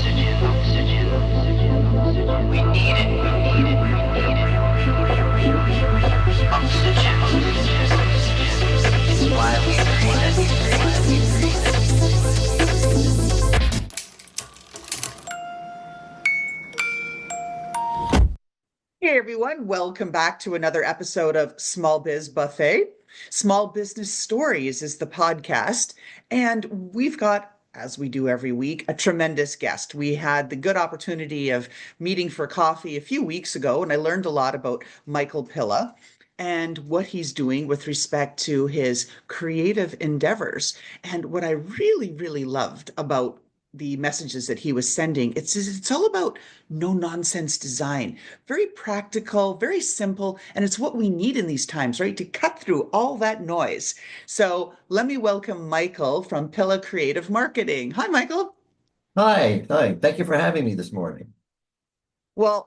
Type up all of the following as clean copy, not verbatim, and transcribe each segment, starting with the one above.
We need it. Oxygen. Why we Hey everyone, welcome back to another episode of Small Biz Buffet. Small Business Stories is the podcast, and we've got, as we do every week, a tremendous guest. We had the good opportunity of meeting for coffee a few weeks ago, and I learned a lot about Michael Pilla and what he's doing with respect to his creative endeavors. And what I really, really loved about the messages that he was sending, it's all about no nonsense design, very practical, very simple, and it's what we need in these times, right? To cut through all that noise. So let me welcome Michael from Pilla Creative Marketing. Hi, Michael. Hi, hi. Thank you for having me this morning. Well,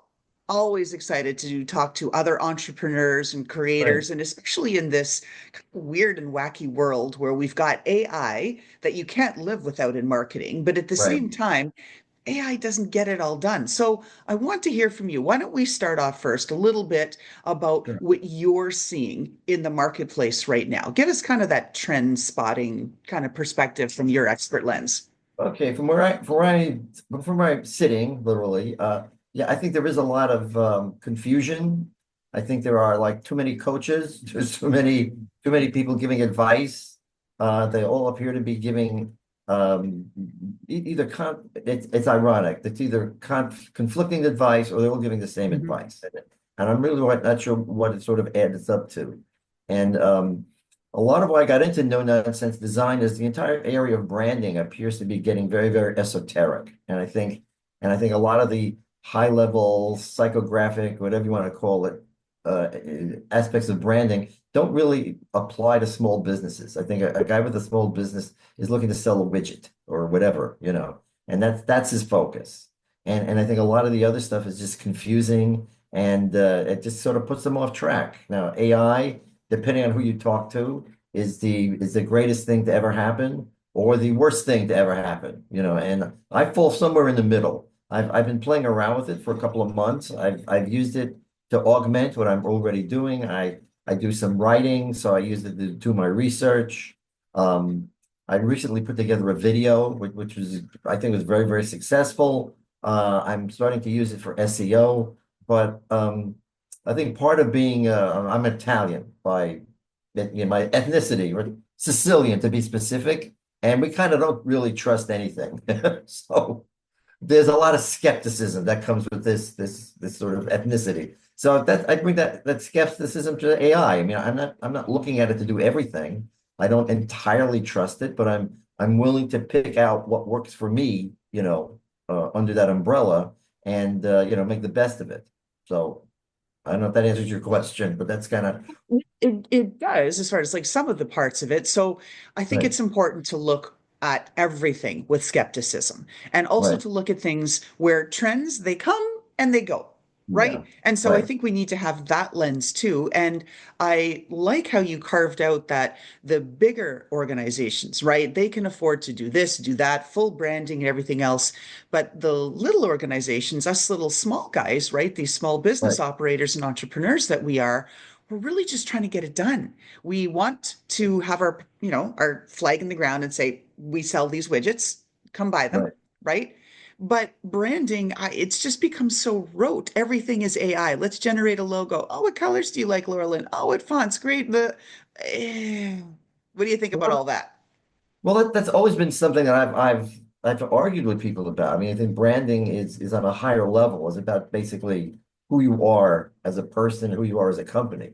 always excited to talk to other entrepreneurs and Right, creators, and especially in this kind of weird and wacky world where we've got AI that you can't live without in marketing, but at the right. same time, AI doesn't get it all done. So I want to hear from you. Why don't we start off first a little bit about Sure. what you're seeing in the marketplace right now? Give us kind of that trend spotting kind of perspective from your expert lens. Okay, from where I'm sitting, literally, yeah, I think there is a lot of confusion. I think there are like too many coaches, there's too many people giving advice. They all appear to be giving either it's ironic. It's either conflicting advice or they're all giving the same Mhm. advice. And I'm really not sure what it sort of adds up to. And a lot of why I got into no nonsense design is the entire area of branding appears to be getting very, very esoteric. And I think a lot of the high level psychographic, whatever you want to call it, uh, aspects of branding don't really apply to small businesses. I think a guy with a small business is looking to sell a widget or whatever, and that's his focus. And I think a lot of the other stuff is just confusing and it just sort of puts them off track. Now, AI, depending on who you talk to, is the greatest thing to ever happen or the worst thing to ever happen, and I fall somewhere in the middle. I've been playing around with it for a couple of months. I've used it to augment what I'm already doing. I do some writing, so I use it to do my research. I recently put together a video, which was I think was very, very successful. I'm starting to use it for SEO, but I think part of being I'm Italian by my ethnicity, or Sicilian to be specific, and we kind of don't really trust anything. So there's a lot of skepticism that comes with this sort of ethnicity. So that I bring that skepticism to AI. I mean, I'm not looking at it to do everything. I don't entirely trust it, but I'm willing to pick out what works for me, under that umbrella and make the best of it. So I don't know if that answers your question, but that's kind of It does, as far as like some of the parts of it. So I think right, it's important to look at everything with skepticism and also right. to look at things where trends, they come and they go, Yeah, right? And so I right, think we need to have that lens too. And I like how you carved out that the bigger organizations, right? They can afford to do this, do that, full branding and everything else. But the little organizations, us little small guys, right? These small business right, operators and entrepreneurs that we are, we're really just trying to get it done. We want to have our flag in the ground and say, we sell these widgets, come buy them, right. right? But branding, it's just become so rote. Everything is AI. Let's generate a logo. Oh, what colors do you like, Laurelyn? Oh, what fonts? Great. What do you think about Well, all that? well, that's always been something that I've argued with people about. I mean, I think branding is on a higher level. It's about basically who you are as a person, who you are as a company.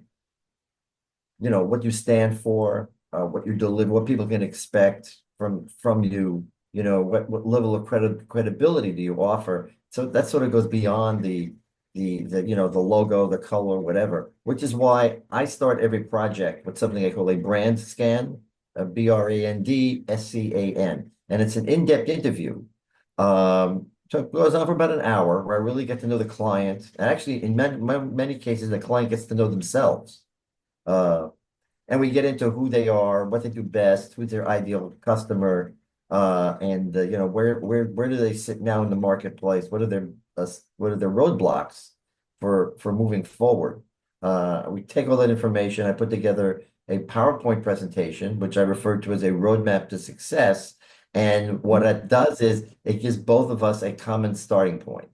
What you stand for, what you deliver, what people can expect from you. What level of credibility do you offer? So that sort of goes beyond the logo, the color, whatever. Which is why I start every project with something I call a brand scan, a BRANDSCAN, and it's an in-depth interview. So it goes on for about an hour where I really get to know the client. And actually, in many cases, the client gets to know themselves. Uh, and we get into who they are, what they do best, who's their ideal customer. And where do they sit now in the marketplace? What are their roadblocks for moving forward? We take all that information. I put together a PowerPoint presentation, which I refer to as a roadmap to success. And what it does is it gives both of us a common starting point,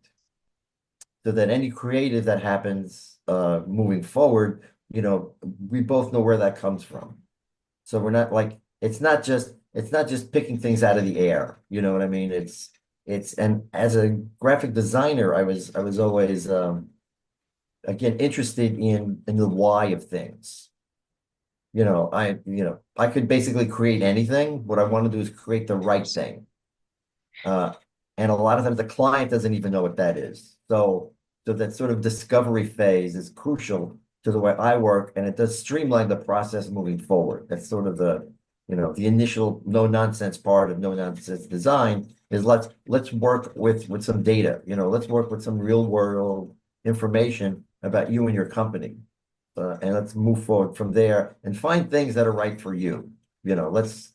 so that any creative that happens moving forward, we both know where that comes from. So we're not like it's not just picking things out of the air. You know what I mean? And as a graphic designer, I was always again interested in the why of things. I could basically create anything. What I want to do is create the right thing. Uh, and a lot of times the client doesn't even know what that is. So that sort of discovery phase is crucial to the way I work, and it does streamline the process moving forward. That's sort of the initial no nonsense part of no nonsense design is let's work with some data. Let's work with some real world information about you and your company, and let's move forward from there and find things that are right for you. Let's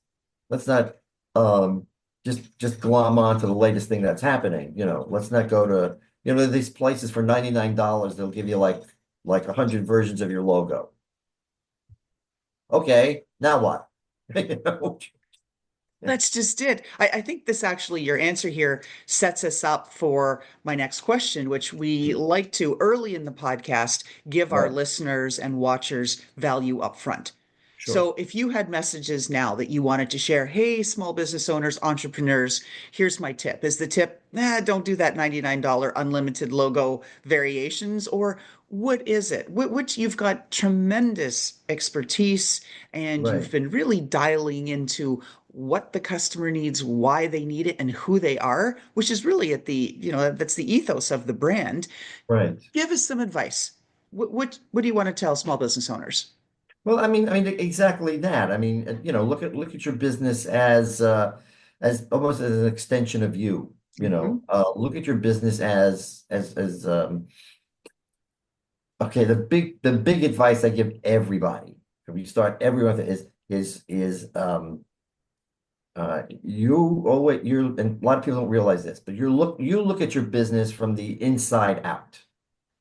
not um just glom on to the latest thing that's happening. Let's not go to these places for $99. They'll give you like 100 versions of your logo. Okay, now what? You know? That's just it. I think this actually, your answer here sets us up for my next question, which we like to early in the podcast give our Right, listeners and watchers value up front. sure. So if you had messages now that you wanted to share, hey, small business owners, entrepreneurs, here's my tip. Is the tip, don't do that $99 unlimited logo variations? Or what is it? Which you've got tremendous expertise and you've Right, been really dialing into what the customer needs, why they need it, and who they are, which is really that's the ethos of the brand. right. Give us some advice. What do you want to tell small business owners? Well, I mean exactly that. I mean, look at your business as almost as an extension of you. Mhm. Look at your business as okay. The big advice I give everybody, if you start everyone is you always you're and a lot of people don't realize this, but you look at your business from the inside out.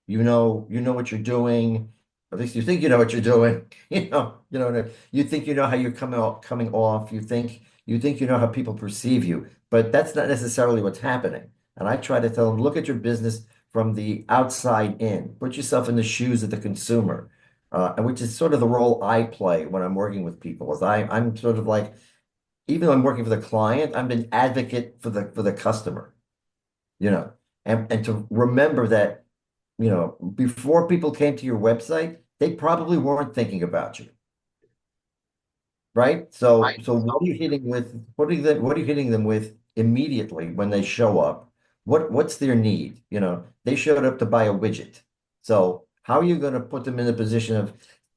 You know what you're doing. At least you think you know what you're doing. You think you know how you're coming off. You think you know how people perceive you, but that's not necessarily what's happening. And I try to tell them, look at your business from the outside in. Put yourself in the shoes of the consumer, and which is sort of the role I play when I'm working with people. Is I'm sort of like, even though I'm working for the client, I'm an advocate for the customer. You know, and to remember that before people came to your website, they probably weren't thinking about you, right? So what are you hitting them with immediately when they show up? What's their need? They showed up to buy a widget. So how are you going to put them in a position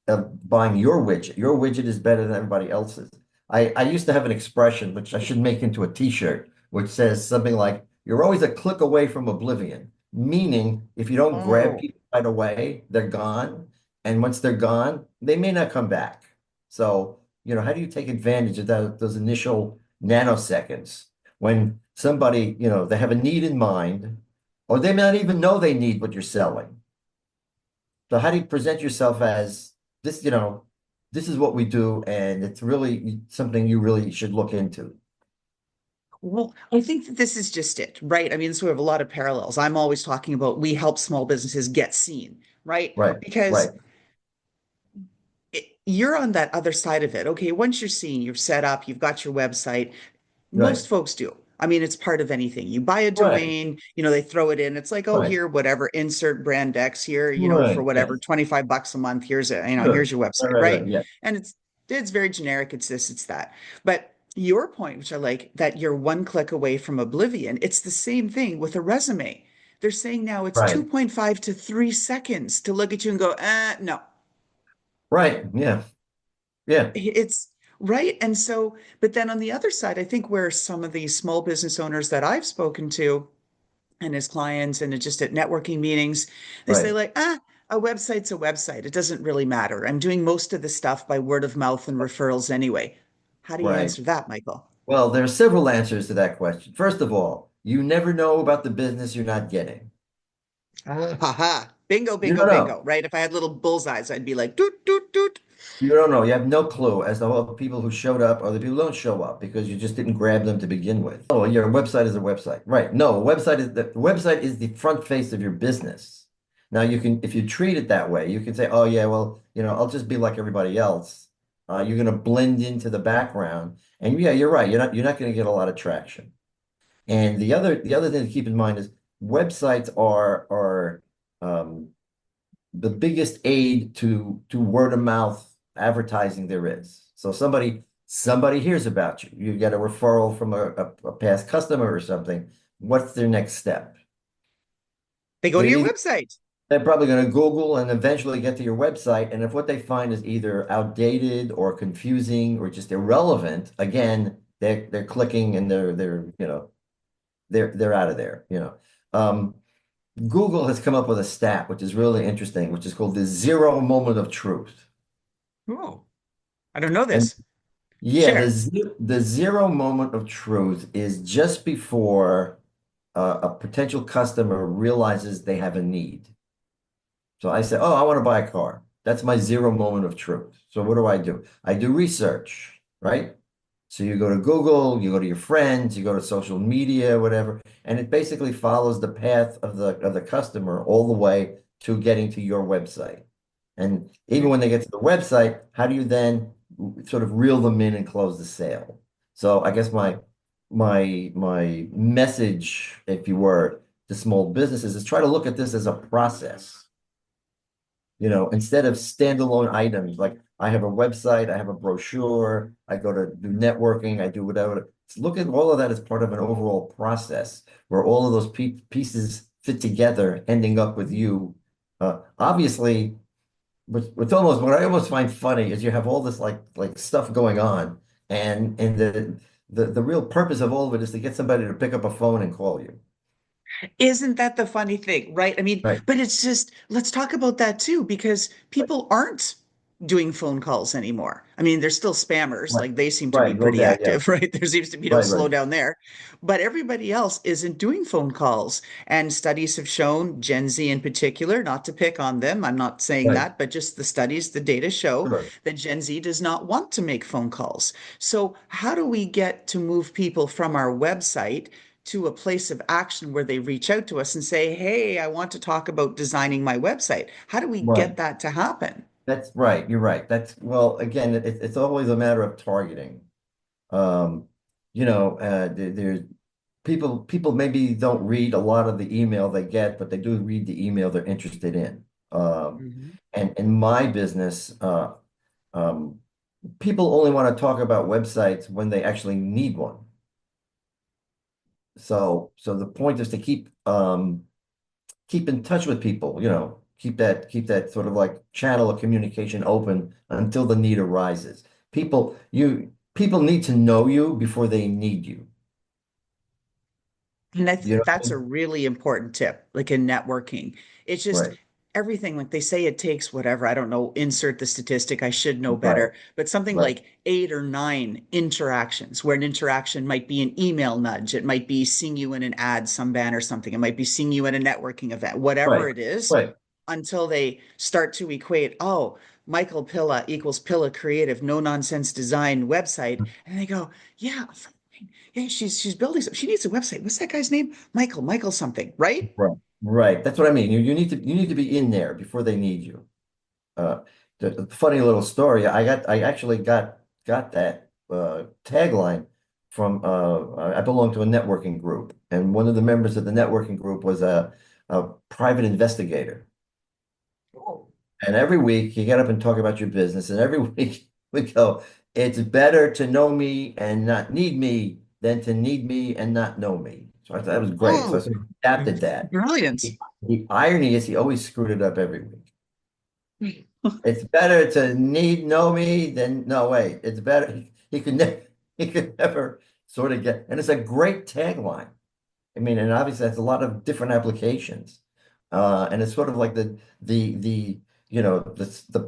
of buying your widget? Your widget is better than everybody else's. I used to have an expression which I should make into a t-shirt, which says something like, you're always a click away from oblivion, meaning if you don't grab Oh, people right away, they're gone. And once they're gone, they may not come back. So how do you take advantage of those initial nanoseconds when somebody, they have a need in mind, or they may not even know they need what you're selling. So how do you present yourself as this, this is what we do, and it's really something you really should look into. well, I think that this is just it, right? I mean, so we have a lot of parallels. I'm always talking about we help small businesses get seen, right? Right, Because right, you're on that other side of it. Okay, once you're seen, you're set up, you've got your website. right, Most folks do. I mean, it's part of anything. You buy a right, domain, they throw it in. It's like, oh, right, here, whatever, insert brand X here, for right, whatever, yes, 25 bucks a month. sure, Here's your right, website, right, right? right, yeah, And it's very generic. It's this, it's that. But your point, which I like, that you're one click away from oblivion, it's the same thing with a resume. They're saying now it's right, 2.5 to 3 seconds to look at you and go, no, right, yeah, yeah, it's right. And so, but then on the other side, I think where some of these small business owners that I've spoken to and as clients and just at networking meetings, they say right, like, a website's a website. It doesn't really matter. I'm doing most of the stuff by word of mouth and referrals anyway. How do you right. answer that, Michael? Well, there are several answers to that question. First of all, you never know about the business you're not getting. Haha. Bingo, You bingo, don't know. bingo, right? If I had little bullseyes, I'd be like, doot, doot, doot. You don't know. You have no clue as to all the people who showed up or the people who don't show up because you just didn't grab them to begin with. Oh, your website is a website. Right. No, a website is the website is the front face of your business. Now you can, if you treat it that way, you can say, oh yeah, well, I'll just be like everybody else. You're going to blend into the background. And yeah, you're right. You're not going to get a lot of traction. And the other thing to keep in mind is websites are the biggest aid to word of mouth advertising there is. So somebody hears about you. You get a referral from a past customer or something. What's their next step? They go to They're your either website. they're probably going to Google and eventually get to your website. And if what they find is either outdated or confusing or just irrelevant, again, they're clicking and they're out of there. Google has come up with a stat which is really interesting, which is called the zero moment of truth. Oh, I don't know And this. yeah, Share. the zero moment of truth is just before a potential customer realizes they have a need. So I say, oh, I want to buy a car. That's my zero moment of truth. So what do? I do research, right? So you go to Google, you go to your friends, you go to social media, whatever, and it basically follows the path of the customer all the way to getting to your website. And even when they get to the website, how do you then sort of reel them in and close the sale? So I guess my message, if you were, to small businesses is try to look at this as a process. Instead of standalone items, like I have a website, I have a brochure, I go to do networking, I do whatever. Look at all of that as part of an overall process where all of those pieces fit together, ending up with you. Obviously, what I almost find funny is you have all this like stuff going on, and the real purpose of all of it is to get somebody to pick up a phone and call you. Isn't that the funny thing, right? I mean, Right, but it's just, let's talk about that too, because people aren't doing phone calls anymore. I mean, there's still spammers, right, like they seem to be right. Go pretty there, yeah, active, right? There seems to be no right, right, slowdown there. But everybody else isn't doing phone calls. And studies have shown, Gen Z in particular, not to pick on them, I'm not saying right. that, but just the studies, the data show Sure. that Gen Z does not want to make phone calls. So, how do we get to move people from our website to a place of action where they reach out to us and say, hey, I want to talk about designing my website? How do we Right. get that to happen? That's right. You're right. Well, again, it's always a matter of targeting. Um, there's people maybe don't read a lot of the email they get, but they do read the email they're interested in. Mhm. And in my business, um, people only want to talk about websites when they actually need one. So the point is to keep in touch with people, keep that sort of like channel of communication open until the need arises. People need to know you before they need you. And I You know think what I that's a mean? really important tip, like in networking. It's just Right, everything, like they say it takes whatever, I don't know, insert the statistic, I should know right, better, but something right, like 8 or 9 interactions, where an interaction might be an email nudge, it might be seeing you in an ad, some ban or something, it might be seeing you at a networking event, whatever right, it is, right, until they start to equate, oh, Michael Pilla equals Pilla Creative, no nonsense design website. And they go, yeah, yeah, she's building some, she needs a website. What's that guy's name? Michael something, right? right, right. That's what I mean. You need to be in there before they need you. Uh, the funny little story. I actually got that tagline from I belong to a networking group, and one of the members of the networking group was a private investigator. Oh. And every week you get up and talk about your business, and every week we go, it's better to know me and not need me than to need me and not know me. So I thought that was great. So I Oh, sort of adapted that. brilliant. The irony is he always screwed it up every week. It's better to need know me than no wait. It's better he could never he could never sort of get, and it's a great tagline. I mean, and obviously that's a lot of different applications. And it's sort of like the the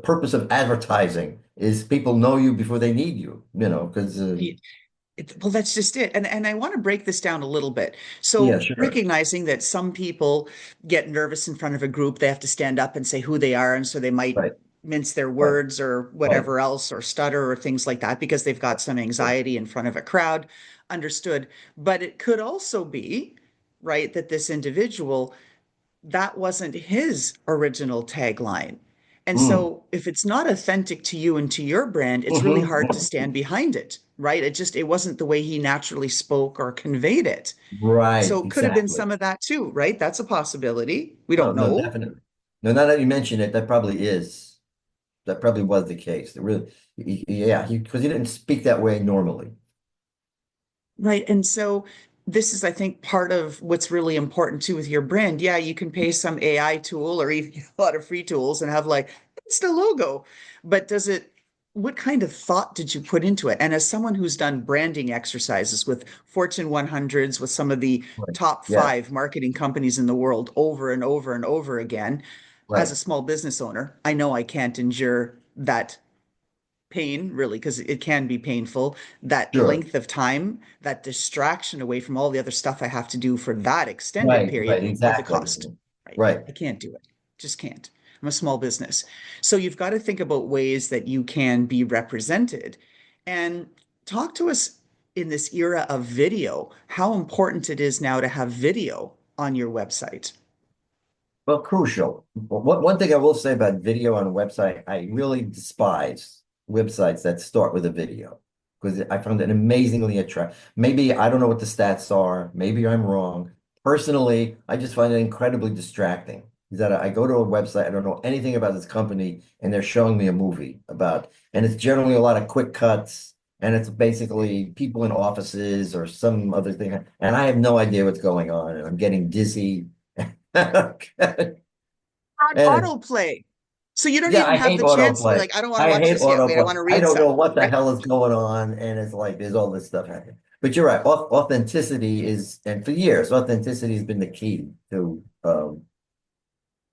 purpose of advertising is people know you before they need you, because Well, that's just it. And I want to break this down a little bit. Yeah, So sure. recognizing that some people get nervous in front of a group, they have to stand up and say who they are, and so they might Right, mince their right, words or right. whatever else, or stutter or things like that because they've got some Sure. anxiety in front of a crowd. Understood. But it could also be, right, that this individual, that wasn't his original tagline. And Mm. so if it's not authentic to you and to your brand, it's really hard to stand behind it, right? It wasn't the way he naturally spoke or conveyed it. Right, So it could have been exactly. some of that too, right? That's a possibility. We No, don't no, know. definitely. No, now that you mention it, that probably is. That probably was the case. It really, yeah, because he didn't speak that way normally. Right. And so this is, I think, part of what's really important too with your brand. Yeah, you can pay some AI tool or even a lot of free tools and have like, it's the logo. But what kind of thought did you put into it? And as someone who's done branding exercises with Fortune 100s, with some of the Right. top Yeah, five marketing companies in the world over and over and over again, as right, a small business owner, I know I can't endure that pain really because it can be painful, that sure. length of time, that distraction away from all the other stuff I have to do for that extended Right, period, right, or the exactly. cost, right? Right. I can't do it. Just can't. I'm a small business. So you've got to think about ways that you can be represented, and talk to us in this era of video, how important it is now to have video on your website. Well, crucial. One thing I will say about video on a website, I really despise websites that start with a video because I found it amazingly attractive. Maybe I don't know what the stats are. Maybe I'm wrong. Personally, I just find it incredibly distracting. Is that I go to a website, I don't know anything about this company, and they're showing me a movie about, and it's generally a lot of quick cuts, and it's basically people in offices or some other thing, and I have no idea what's going on, and I'm getting dizzy. Okay. On And autoplay. So you don't yeah, even I have hate the chance to be autoplay. like, I don't want to I watch hate this yet. Wait, I autoplay. want to I read don't some, know what the right? hell is going on, and it's like there's all this stuff happening. But you're right. Authenticity is, and for years, authenticity has been the key to.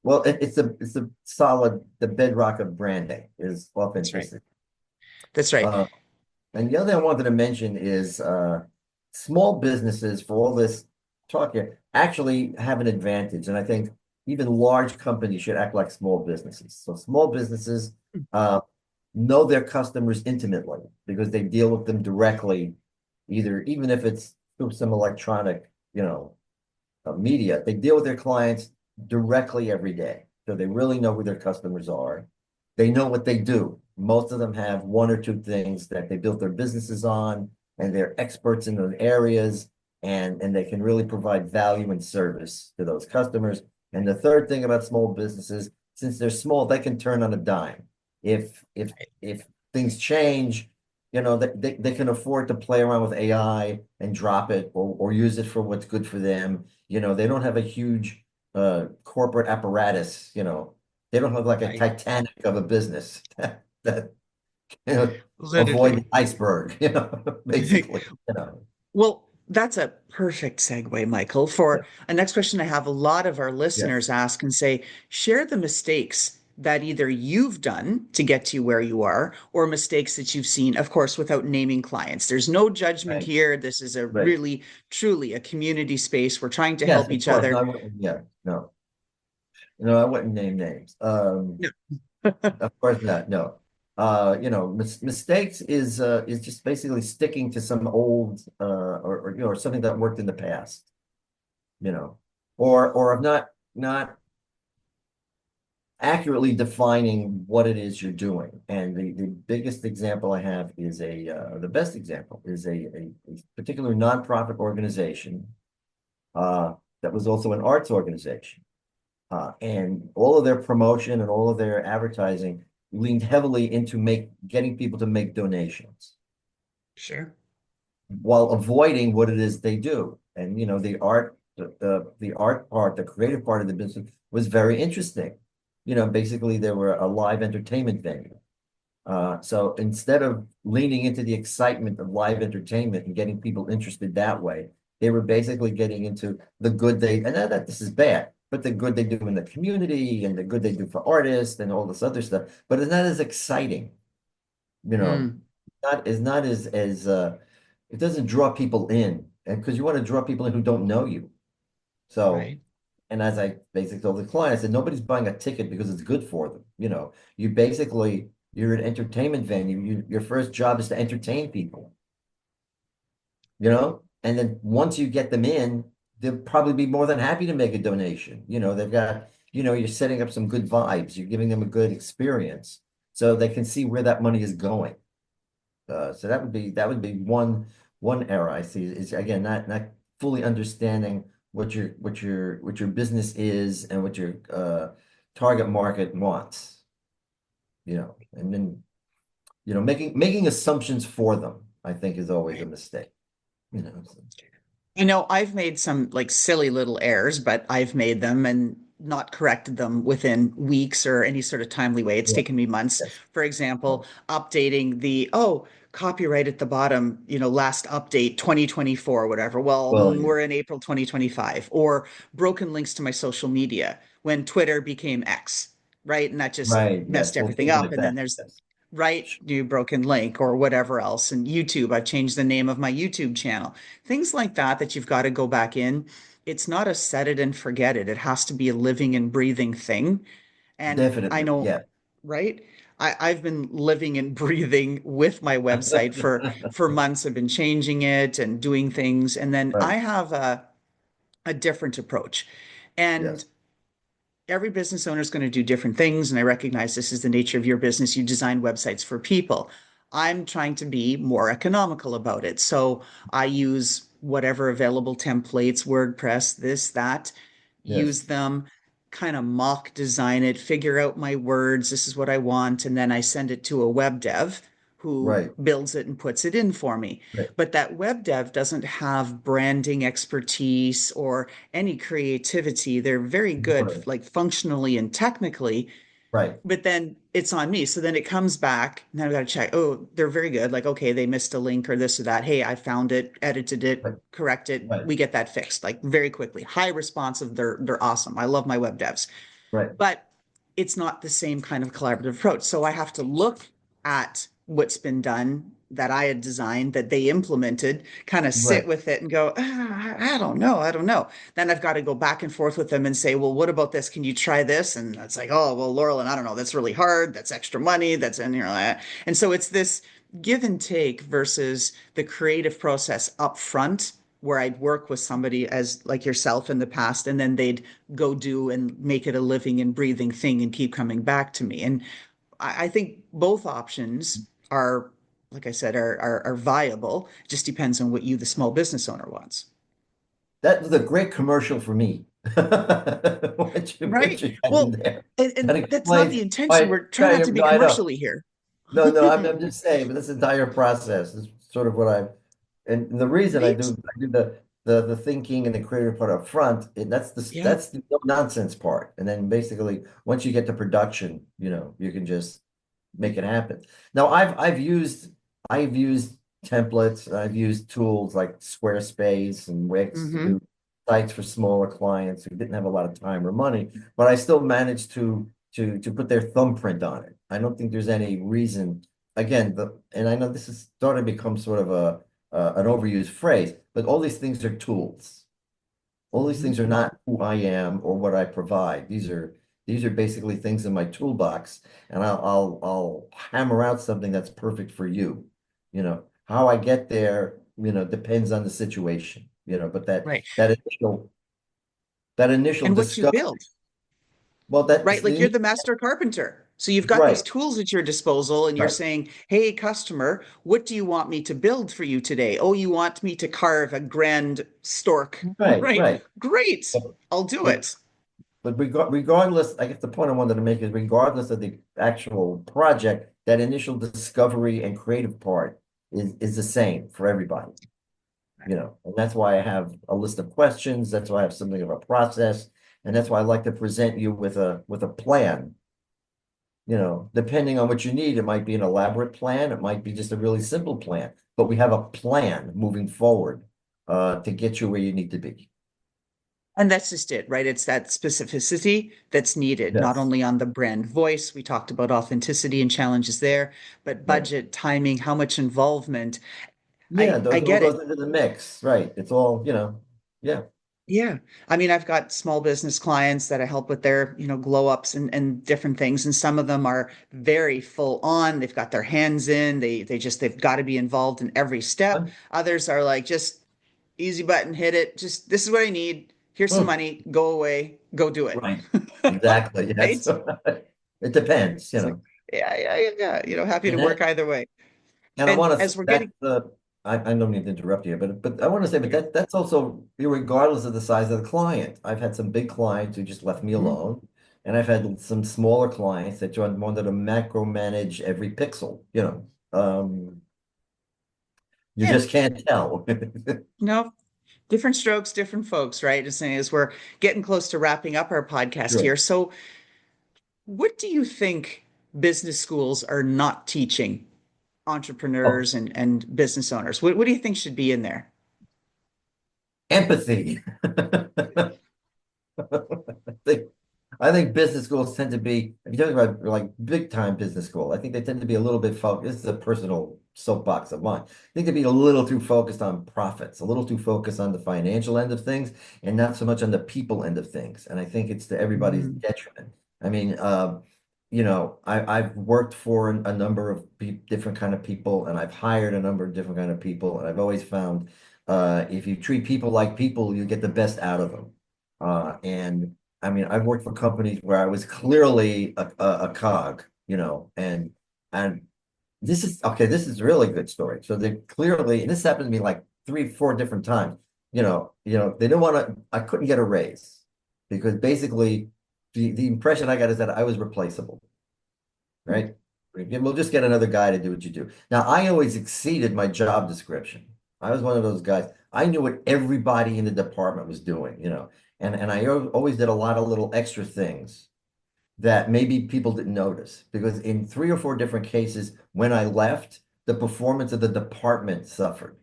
Well, it's a solid the bedrock of branding is That's right. authenticity. That's right. Uh, and the other thing I wanted to mention is small businesses for all this talk here actually have an advantage. And I think even large companies should act like small businesses. So small businesses uh, know their customers intimately because they deal with them directly, either even if it's through some electronic, media, they deal with their clients directly every day. So they really know who their customers are. They know what they do. Most of them have one or two things that they built their businesses on, and they're experts in those areas, and they can really provide value and service to those customers. And the third thing about small businesses, since they're small, they can turn on a dime. If things change, they can afford to play around with AI and drop it or use it for what's good for them. They don't have a huge corporate apparatus, they don't have like a Right. Titanic of a business that avoid Literally. the iceberg, basically, Well, that's a perfect segue, Michael, Yeah. for a next question I have. A lot of our listeners Yes, ask and say, share the mistakes that either you've done to get to where you are or mistakes that you've seen, of course, without naming clients. There's no judgment right, here. This is a right. really, truly a community space. We're trying to Yes, help of each course. No, other. yeah, no, no, I wouldn't name names. No. Of course not. No. Mistakes is just basically sticking to some old or something that worked in the past, you know, or of not accurately defining what it is you're doing. And the biggest example I have is the best example is a particular nonprofit organization that was also an arts organization. And all of their promotion and all of their advertising leaned heavily into getting people to make donations Sure. while avoiding what it is they do. And the art part, the creative part of the business was very interesting. Basically they were a live entertainment venue. So instead of leaning into the excitement of live entertainment and getting people interested that way, they were basically getting into the good and not that this is bad, but the good they do in the community and the good they do for artists and all this other stuff. But it's not as exciting, you know, Mm. not as it doesn't draw people in, and because you want to draw people in who don't know you. So, Right. and as I basically told the client, I said, nobody's buying a ticket because it's good for them. You basically, you're an entertainment venue. Your first job is to entertain people, and then once you get them in, they'll probably be more than happy to make a donation. They've got, you're setting up some good vibes. You're giving them a good experience so they can see where that money is going. So that would be one error I see is again not fully understanding what your business is and what your target market wants, and then making assumptions for them, I think is always a Right. mistake. So, I've made some like silly little errors, but I've made them and not corrected them within weeks or any sort of timely way. It's yeah, taken me months. yes, For right. example, updating copyright at the bottom, last update 2024 or whatever. Well, Well, yeah, we're in April 2025, or broken links to my social media when Twitter became X, right? And that just right, messed yes, well, everything things up. like And then that, there's yes. right new broken link or whatever else. And YouTube, I've changed the name of my YouTube channel. Things like that you've got to go back in. It's not a set it and forget it. It has to be a living and breathing thing. And I Definitely, know, yeah. right? I've been living and breathing with my website for months. I've been changing it and doing things. And then Right, I have a different approach. And yes, every business owner is going to do different things. And I recognize this is the nature of your business. You design websites for people. I'm trying to be more economical about it. So I use whatever available templates, WordPress, this, that, use yes, them, kind of mock design it, figure out my words. This is what I want. And then I send it to a web dev who right, builds it and puts it in for me. right, But that web dev doesn't have branding expertise or any creativity. They're very good, right, like functionally and technically, right, but then it's on me. So then it comes back. Now I got to check. Oh, they're very good. Like, okay, they missed a link or this or that. Hey, I found it, edited it, right, correct it. right, We get that fixed like very quickly. High responsive. They're awesome. I love my web devs, right, but it's not the same kind of collaborative approach. So I have to look at what's been done that I had designed that they implemented, kind of sit right, with it and go, I don't know. I don't know. Then I've got to go back and forth with them and say, well, what about this? Can you try this? And it's like, oh, well, Laurel, and I don't know. That's really hard. That's extra money. That's in here. And so it's this give and take versus the creative process up front where I'd work with somebody as like yourself in the past, and then they'd go do and make it a living and breathing thing and keep coming back to me. And I think both options are, like I said, are viable. It just depends on what you, the small business owner, wants. That was a great commercial for me. What Right. you got in Well, there. and That that's not explains the intention. why, We're trying not to be no, I know. commercially here. No, no, I'm just saying, but this entire process is sort of what and the reason I Right? do, I do the thinking and the creative part up front, and Yeah. that's the no nonsense part. And then basically, once you get to production, you can just make it happen. Now, I've used templates, I've used tools like Squarespace and Wix to Hmm. do sites for smaller clients who didn't have a lot of time or money, but I still managed to put their thumbprint on it. I don't think there's any reason. Again, and I know this is starting to become sort of an overused phrase, but all these things are tools. All these Hmm. things are not who I am or what I provide. These are basically things in my toolbox, and I'll hammer out something that's perfect for you. How I get there, depends on the situation. But that Right. that initial that initial And what you discovery, build, well, right? Like you're the master carpenter. So you've got these right, tools at your disposal and you're right, saying, hey, customer, what do you want me to build for you today? Oh, you want me to carve a grand stork, right, right? right. Great. But I'll do but it. regardless, I guess the point I wanted to make is regardless of the actual project, that initial discovery and creative part is the same for everybody. And that's why I have a list of questions. That's why I have something of a process, and that's why I like to present you with a plan. Depending on what you need, it might be an elaborate plan, it might be just a really simple plan, but we have a plan moving forward to get you where you need to be. And that's just it, right? It's that specificity that's needed, not Yes, only on the brand voice. We talked about authenticity and challenges there, but right, budget, timing, how much involvement. Yeah, I those all get it. goes into the mix, right? It's all, yeah. Yeah. I mean, I've got small business clients that I help with their, glow ups and different things. And some of them are very full on. They've got their hands in. They've got to be involved in every step. I'm- Others are like, just easy button, hit it. Just this is what I need. Here's some mm, money. Go away. Go do it. right. Exactly. Yes. Right? It depends, It's like, yeah, yeah, yeah, yeah. Happy to And work that, either way. and I And want to as we're that's getting, the I don't mean to interrupt you, but I want to say, but okay. that's also regardless of the size of the client. I've had some big clients who just left me Mhm. alone, and I've had some smaller clients that wanted to macro manage every pixel. You Yeah, just can't tell. no, different strokes, different folks, right? As we're getting close to wrapping up our podcast Sure. here. So, what do you think business schools are not teaching Oh, entrepreneurs and business owners? What do you think should be in there? empathy. think I think business schools tend to be, if you're talking about like big time business school, I think they tend to be a little bit focused. This is a personal soapbox of mine. I think they'd be a little too focused on profits, a little too focused on the financial end of things, and not so much on the people end of things. And I think it's to everybody's Mm, detriment. I mean, I've worked for a number of different kind of people, and I've hired a number of different kind of people, and I've always found if you treat people like people, you get the best out of them. And I mean, I've worked for companies where I was clearly a cog, and this is okay. This is a really good story. So they clearly, and this happened to me like 3, 4 different times. They didn't want to. I couldn't get a raise because basically, the impression I got is that I was replaceable, right? We'll just get another guy to do what you do. Now, I always exceeded my job description. I was one of those guys. I knew what everybody in the department was doing, and I always did a lot of little extra things that maybe people didn't notice because in 3 or 4 different cases, when I left, the performance of the department suffered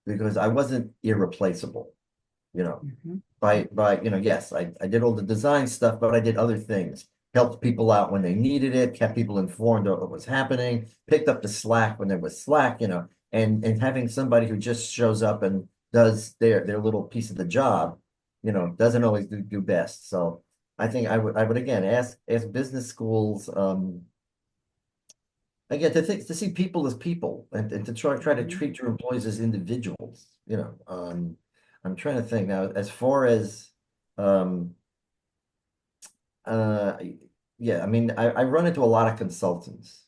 because I wasn't irreplaceable, you know mhm. yes, I did all the design stuff, but I did other things. Helped people out when they needed it, kept people informed of what was happening, picked up the slack when there was slack, and having somebody who just shows up and does their little piece of the job, doesn't always do best. So I think I would again ask business schools again to see people as people and to try to Mhm. treat your employees as individuals. I'm trying to think now as far as um uh yeah, I mean I run into a lot of consultants,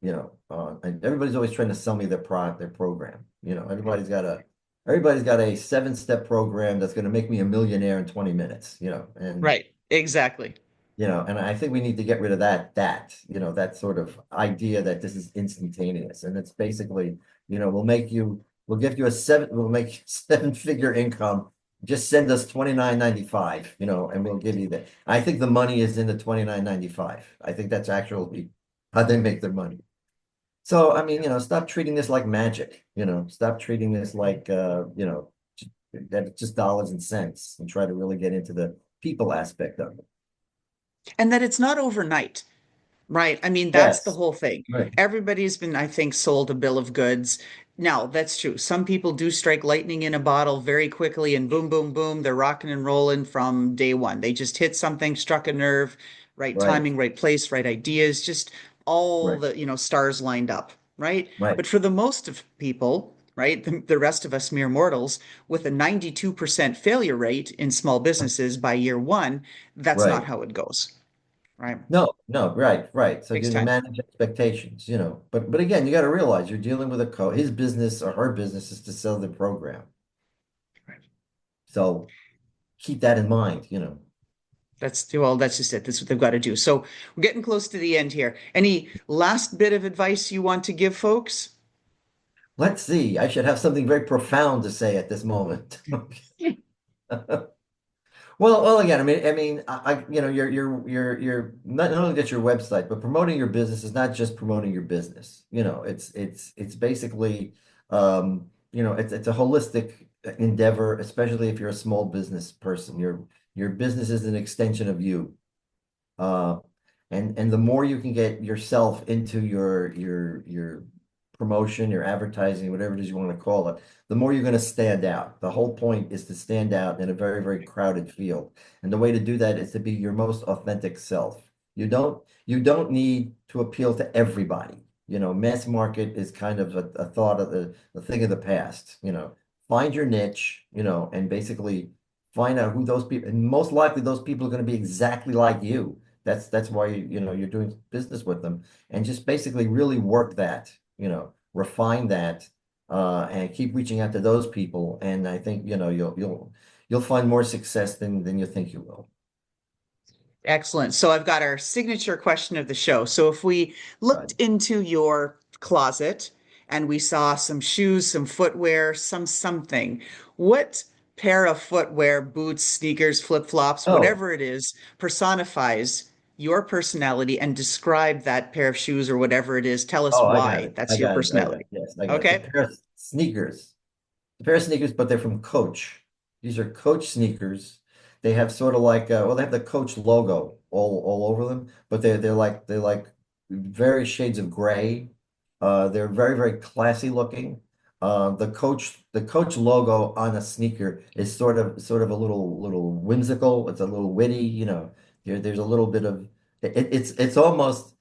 and everybody's always trying to sell me their program. Everybody's got a 7-step program that's going to make me a millionaire in 20 minutes, and Right. Exactly. and I think we need to get rid of that sort of idea that this is instantaneous. And it's basically, we'll give you we'll make 7-figure income. Just send us 29.95, and we'll give you that. I think the money is in the 29.95. I think that's actually how they make their money. So, I mean, stop treating this like magic, stop treating this like, that it's just dollars and cents and try to really get into the people aspect of it. And that it's not overnight. Right. I mean, that's the Yes. whole thing. Right. Everybody's been, I think, sold a bill of goods. Now, that's true. Some people do strike lightning in a bottle very quickly and boom, boom, boom, they're rocking and rolling from day one. They just hit something, struck a nerve, right Right. timing, right place, right ideas, just all Right. the, stars lined up, right? Right. But for the most of people, right, the rest of us mere mortals, with a 92% failure rate in small businesses by year one, that's not Right. how it goes, right? No, no, right, right. So Takes you time. manage expectations, but again, you got to realize you're dealing with his business or her business is to sell the program. Right. So keep that in mind. That's just it. That's what they've got to do. So we're getting close to the end here. Any last bit of advice you want to give folks? Let's see. I should have something very profound to say at this moment. Well, again, you're not only get your website, but promoting your business is not just promoting your business. It's basically, it's a holistic endeavor, especially if you're a small business person. Your business is an extension of you. Uh, and the more you can get yourself into your promotion, your advertising, whatever it is you want to call it, the more you're going to stand out. The whole point is to stand out in a very, very crowded field. And the way to do that is to be your most authentic self. You don't need to appeal to everybody. Mass market is kind of a thought of the thing of the past. Find your niche, and basically find out who those people, and most likely those people are going to be exactly like you. That's why you're doing business with them, and just basically really work that, refine that, and keep reaching out to those people. And I think you'll find more success than you think you will. Excellent. So I've got our signature question of the show. So if we looked Right. into your closet and we saw some shoes, some footwear, something, what pair of footwear, boots, sneakers, flip-flops, Oh, whatever it is, personifies your personality and describe that pair of shoes or whatever it is? Tell us oh, I got why it. I that's your got it. I got it. personality. Yes, I got it. It's a Okay. pair of sneakers. A pair of sneakers, but they're from Coach. These are Coach sneakers. They have sort of like well, they have the Coach logo all over them, but they're like very shades of gray. They're very, very classy looking. The Coach logo on a sneaker is sort of a little whimsical. It's a little witty, there's a little bit of it's almost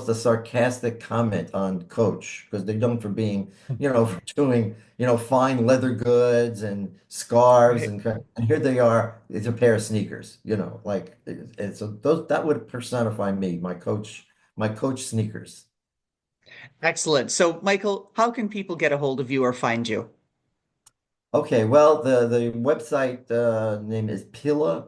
a sarcastic comment on Coach because they're known for being, for doing, fine leather goods and scarves Right. and here they are. It's a pair of sneakers, like so those that would personify me, my Coach sneakers. Excellent. So, Michael, how can people get a hold of you or find you? Okay, well, the website name is Pilla,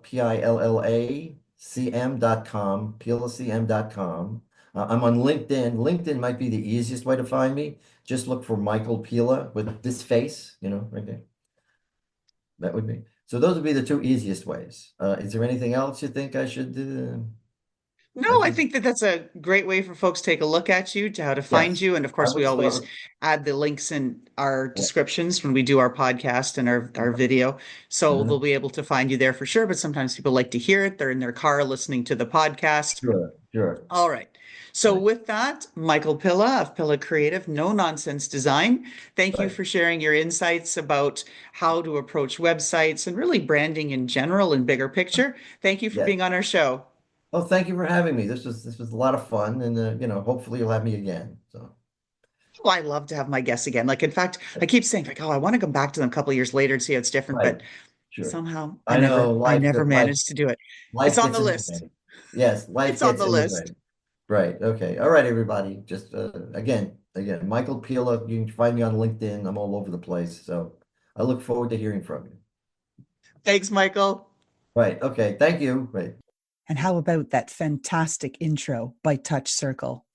PILLACM.com, PillaCM.com. I'm on LinkedIn. LinkedIn might be the easiest way to find me. Just look for Michael Pilla with this face, right there. That would be. So those would be the two easiest ways. Is there anything else you think I should do? I No, I should, think that that's a great way for folks to take a look at you, to how to find yes, you. And of I course, we would start always with, add the links in our yeah. descriptions when we do our podcast and our video. So they'll Mhm. be able to find you there for sure. But sometimes people like to hear it. They're in their car listening to the podcast. Sure, sure. All right. So Right, with that, Michael Pilla of Pilla Creative, No Nonsense Design, thank you right. for sharing your insights about how to approach websites and really branding in general and bigger picture. Thank you for Yes. being on our show. Oh, thank you for having me. This was a lot of fun, and hopefully you'll have me again. So, Oh, I love to have my guests again. Like, in fact, I keep saying, like, oh, I want to come back to them a couple of years later and see how it's different, right, but sure. somehow I know I life never life managed to do it. It's life on the gets in the list. way. Yes, life It's on gets the in the list. way. Right. Okay. All right, everybody. Just again, Michael Pila. You can find me on LinkedIn. I'm all over the place. So I look forward to hearing from you. Thanks, Michael. Right. Okay. Thank you. Right. And how about that fantastic intro by Touch Circle?